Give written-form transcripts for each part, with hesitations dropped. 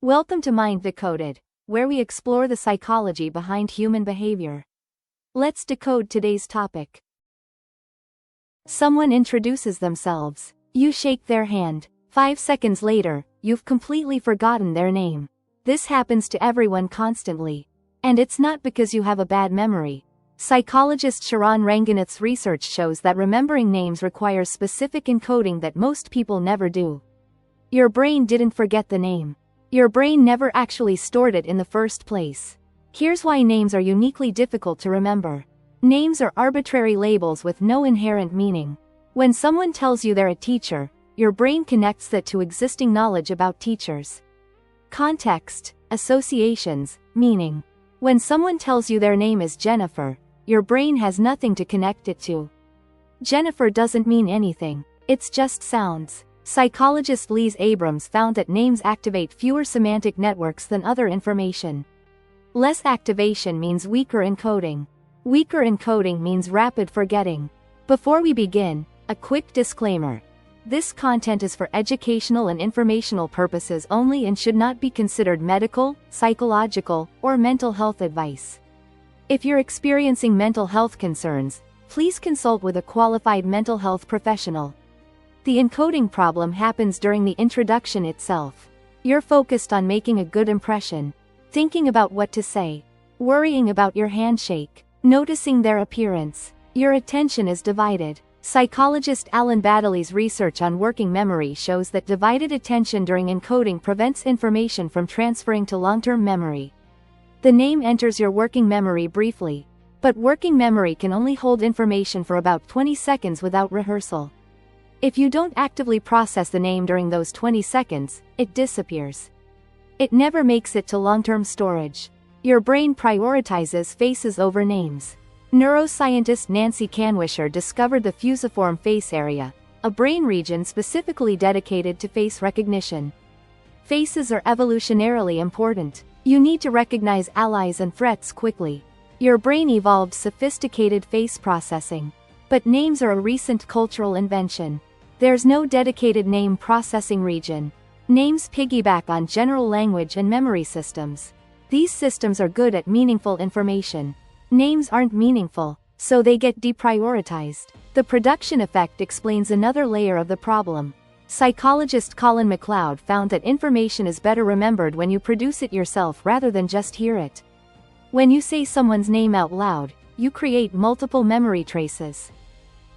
Welcome to Mind Decoded, where we explore the psychology behind human behavior. Let's decode today's topic. Someone introduces themselves. You shake their hand. 5 seconds later, you've completely forgotten their name. This happens to everyone constantly. And it's not because you have a bad memory. Psychologist Charan Ranganath's research shows that remembering names requires specific encoding that most people never do. Your brain didn't forget the name. Your brain never actually stored it in the first place. Here's why names are uniquely difficult to remember. Names are arbitrary labels with no inherent meaning. When someone tells you they're a teacher, your brain connects that to existing knowledge about teachers. Context, associations, meaning. When someone tells you their name is Jennifer, your brain has nothing to connect it to. Jennifer doesn't mean anything. It's just sounds. Psychologist Lise Abrams found that names activate fewer semantic networks than other information. Less activation means weaker encoding. Weaker encoding means rapid forgetting. Before we begin, a quick disclaimer. This content is for educational and informational purposes only and should not be considered medical, psychological, or mental health advice. If you're experiencing mental health concerns, please consult with a qualified mental health professional. The encoding problem happens during the introduction itself. You're focused on making a good impression, thinking about what to say, worrying about your handshake, noticing their appearance. Your attention is divided. Psychologist Baddeley's research on working memory shows that divided attention during encoding prevents information from transferring to long-term memory. The name enters your working memory briefly, but working memory can only hold information for about 20 seconds without rehearsal. If you don't actively process the name during those 20 seconds, it disappears. It never makes it to long-term storage. Your brain prioritizes faces over names. Neuroscientist Nancy Kanwisher discovered the fusiform face area, a brain region specifically dedicated to face recognition. Faces are evolutionarily important. You need to recognize allies and threats quickly. Your brain evolved sophisticated face processing. But names are a recent cultural invention. There's no dedicated name processing region. Names piggyback on general language and memory systems. These systems are good at meaningful information. Names aren't meaningful, so they get deprioritized. The production effect explains another layer of the problem. Psychologist Colin MacLeod found that information is better remembered when you produce it yourself rather than just hear it. When you say someone's name out loud, you create multiple memory traces.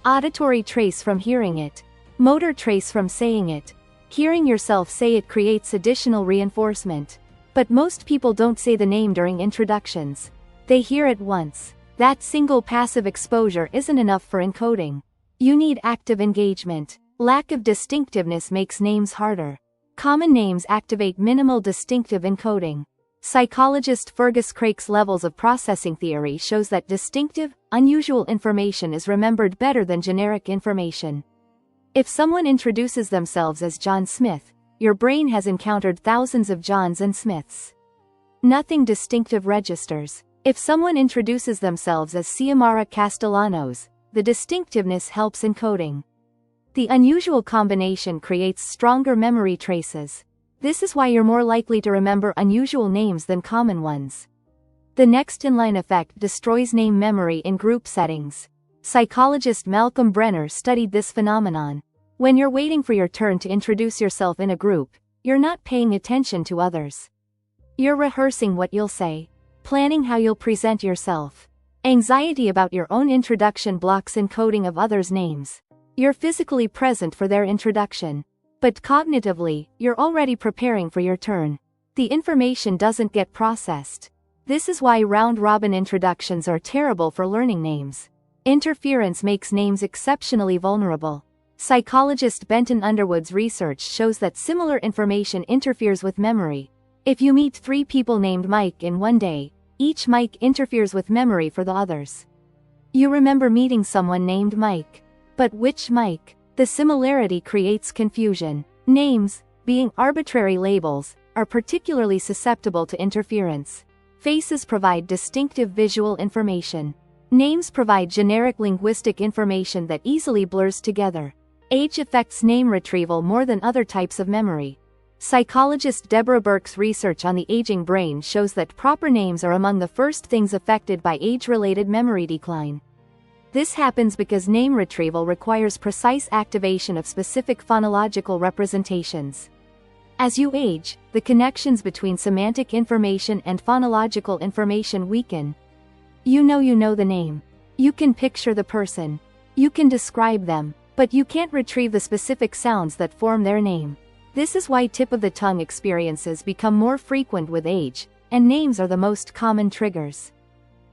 Auditory trace from hearing it. Motor trace from saying it. Hearing yourself say it creates additional reinforcement. But most people don't say the name during introductions. They hear it once. That single passive exposure isn't enough for encoding. You need active engagement. Lack of distinctiveness makes names harder. Common names activate minimal distinctive encoding. Psychologist Fergus Craik's levels of processing theory shows that distinctive, unusual information is remembered better than generic information. If someone introduces themselves as John Smith, your brain has encountered thousands of Johns and Smiths. Nothing distinctive registers. If someone introduces themselves as Xiomara Castellanos, the distinctiveness helps encoding. The unusual combination creates stronger memory traces. This is why you're more likely to remember unusual names than common ones. The next in-line effect destroys name memory in group settings. Psychologist Brenner studied this phenomenon. When you're waiting for your turn to introduce yourself in a group, you're not paying attention to others. You're rehearsing what you'll say, planning how you'll present yourself. Anxiety about your own introduction blocks encoding of others' names. You're physically present for their introduction, but cognitively, you're already preparing for your turn. The information doesn't get processed. This is why round-robin introductions are terrible for learning names. Interference makes names exceptionally vulnerable. Psychologist Benton Underwood's research shows that similar information interferes with memory. If you meet 3 people named Mike in one day, each Mike interferes with memory for the others. You remember meeting someone named Mike. But which Mike? The similarity creates confusion. Names, being arbitrary labels, are particularly susceptible to interference. Faces provide distinctive visual information. Names provide generic linguistic information that easily blurs together. Age affects name retrieval more than other types of memory. Psychologist Deborah Burke's research on the aging brain shows that proper names are among the first things affected by age-related memory decline. This happens because name retrieval requires precise activation of specific phonological representations. As you age, the connections between semantic information and phonological information weaken. You know the name. You can picture the person. You can describe them, but you can't retrieve the specific sounds that form their name. This is why tip-of-the-tongue experiences become more frequent with age, and names are the most common triggers.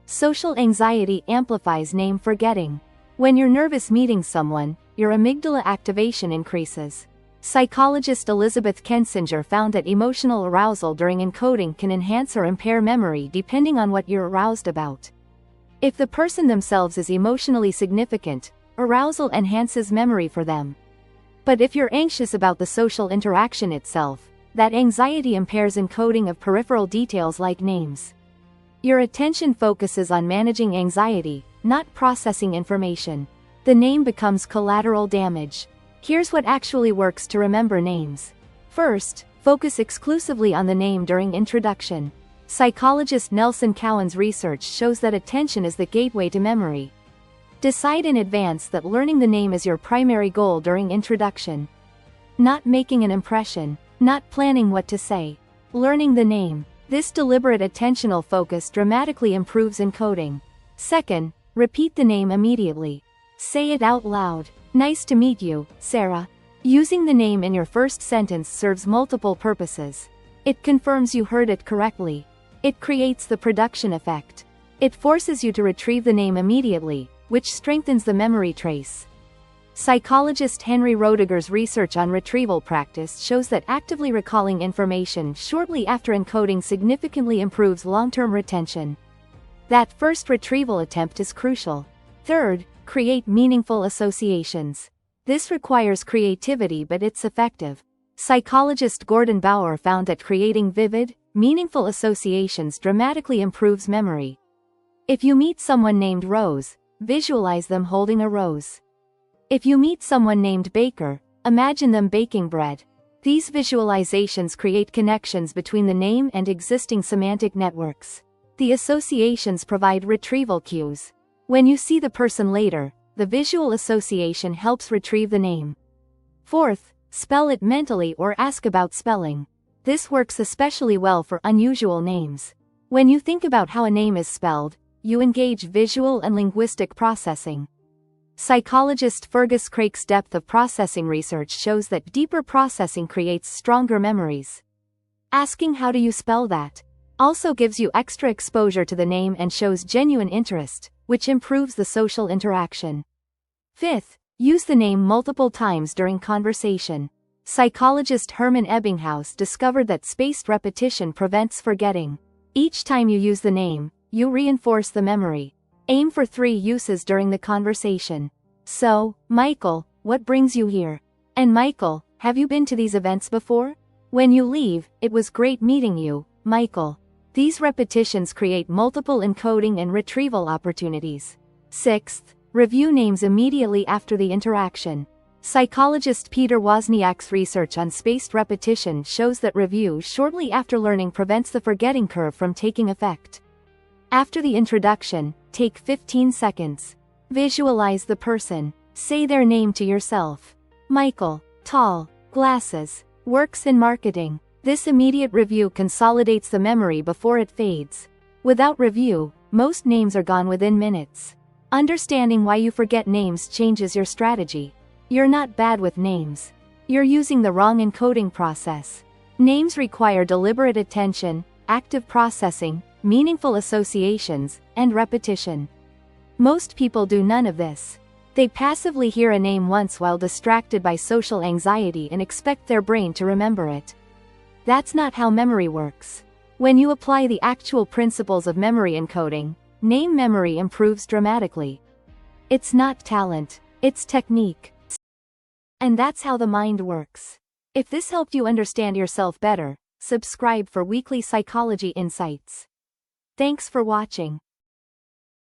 Social anxiety amplifies name forgetting. When you're nervous meeting someone, your amygdala activation increases. Psychologist Elizabeth Kensinger found that emotional arousal during encoding can enhance or impair memory depending on what you're aroused about. If the person themselves is emotionally significant, arousal enhances memory for them. But if you're anxious about the social interaction itself, that anxiety impairs encoding of peripheral details like names. Your attention focuses on managing anxiety, not processing information. The name becomes collateral damage. Here's what actually works to remember names. First, focus exclusively on the name during introduction. Psychologist Nelson Cowan's research shows that attention is the gateway to memory. Decide in advance that learning the name is your primary goal during introduction. Not making an impression, not planning what to say. Learning the name. This deliberate attentional focus dramatically improves encoding. Second, repeat the name immediately. Say it out loud. Nice to meet you, Sarah. Using the name in your first sentence serves multiple purposes. It confirms you heard it correctly. It creates the production effect. It forces you to retrieve the name immediately, which strengthens the memory trace. Psychologist Henry Roediger's research on retrieval practice shows that actively recalling information shortly after encoding significantly improves long-term retention. That first retrieval attempt is crucial. Third, create meaningful associations. This requires creativity, but it's effective. Psychologist Gordon Bauer found that creating vivid, meaningful associations dramatically improves memory. If you meet someone named Rose, visualize them holding a rose. If you meet someone named Baker, imagine them baking bread. These visualizations create connections between the name and existing semantic networks. The associations provide retrieval cues. When you see the person later, the visual association helps retrieve the name. Fourth, spell it mentally or ask about spelling. This works especially well for unusual names. When you think about how a name is spelled, you engage visual and linguistic processing. Psychologist Fergus Craik's depth of processing research shows that deeper processing creates stronger memories. Asking how do you spell that also gives you extra exposure to the name and shows genuine interest, which improves the social interaction. Fifth, use the name multiple times during conversation. Psychologist Herman Ebbinghaus discovered that spaced repetition prevents forgetting. Each time you use the name, you reinforce the memory. Aim for 3 uses during the conversation. So, Michael, what brings you here? And Michael, have you been to these events before? When you leave, it was great meeting you, Michael. These repetitions create multiple encoding and retrieval opportunities. Sixth, review names immediately after the interaction. Psychologist Peter Wozniak's research on spaced repetition shows that review shortly after learning prevents the forgetting curve from taking effect. After the introduction, take 15 seconds. Visualize the person. Say their name to yourself. Michael, tall, glasses, works in marketing. This immediate review consolidates the memory before it fades. Without review, most names are gone within minutes. Understanding why you forget names changes your strategy. You're not bad with names. You're using the wrong encoding process. Names require deliberate attention, active processing, meaningful associations, and repetition. Most people do none of this. They passively hear a name once while distracted by social anxiety and expect their brain to remember it. That's not how memory works. When you apply the actual principles of memory encoding, name memory improves dramatically. It's not talent, it's technique. And that's how the mind works. If this helped you understand yourself better, subscribe for weekly psychology insights. Thanks for watching.